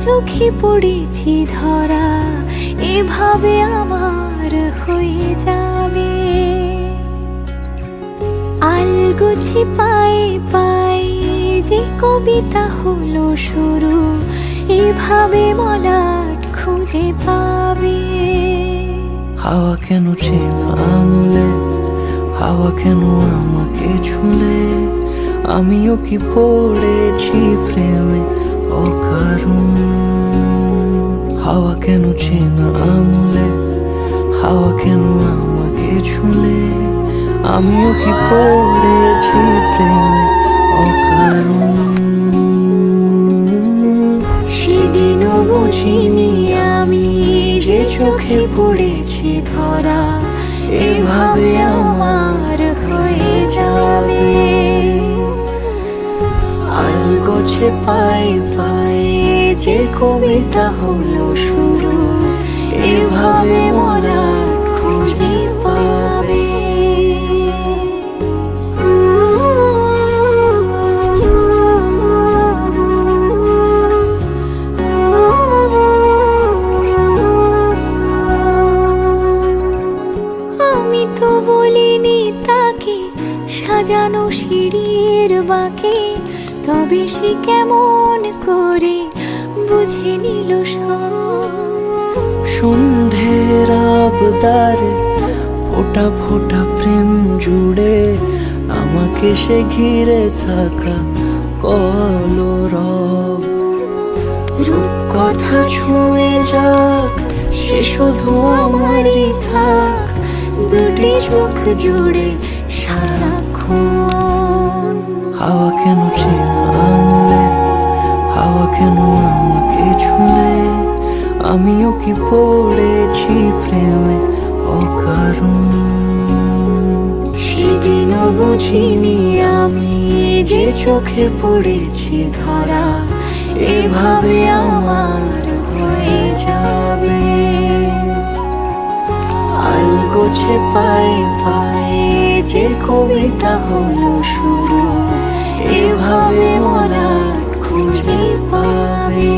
চোখে পড়েছি ধরা, এভাবে আমার হয়ে যাবে। আলগোছে পায়ে পায়ে যে কবিতা হলো শুরু, এভাবে মলাট খুঁজে পাবে। হাওয়া কেন চেনা আঙুলে, হাওয়া কেন আমাকে ছুলে, আমিও কি পড়েছি প্রেমে অকারণ। হাওয়া কেন চেনা আঙুলে, হাওয়া কেন আমাকে ছুলে, আমিও কি পড়েছি প্রেমে অকারণ। সেদিনও বুঝিনি আমি যে চোখে পড়েছি ধরা, এভাবে আমার হয়ে যাবে। আলগোছে পায়ে পায়ে যে কবিতা হলো শুরু, এভাবে মলাট খুঁজে পাবে। আমি তো বলিনি তাকে সাজানো সিঁড়ির বাঁকে, তবে সে কেমন করে বুঝে নিল সব। সন্ধ্যের আবদারে ফোটা ফোটা প্রেম জুড়ে, আমাকে সে ঘিরে থাকা কলরব। রূপকথা ছুঁয়ে যাক, সে শুধু আমারই থাক, দুটি চোখ জুড়ে সারাক্ষণ। হাওয়া কেন চেনা আঙুলে, হাওয়া কেন আমাকে ছুলে, আমিও কি পড়েছি প্রেমে অকারণ। সেদিনও বুঝিনি আমি যে চোখে পড়েছি ধরা, এভাবে আমার হয়ে যাবে। আলগোছে পায়ে পায়ে যে কবিতা হলো শুরু, এভাবে মলাট খুঁজে পাবে।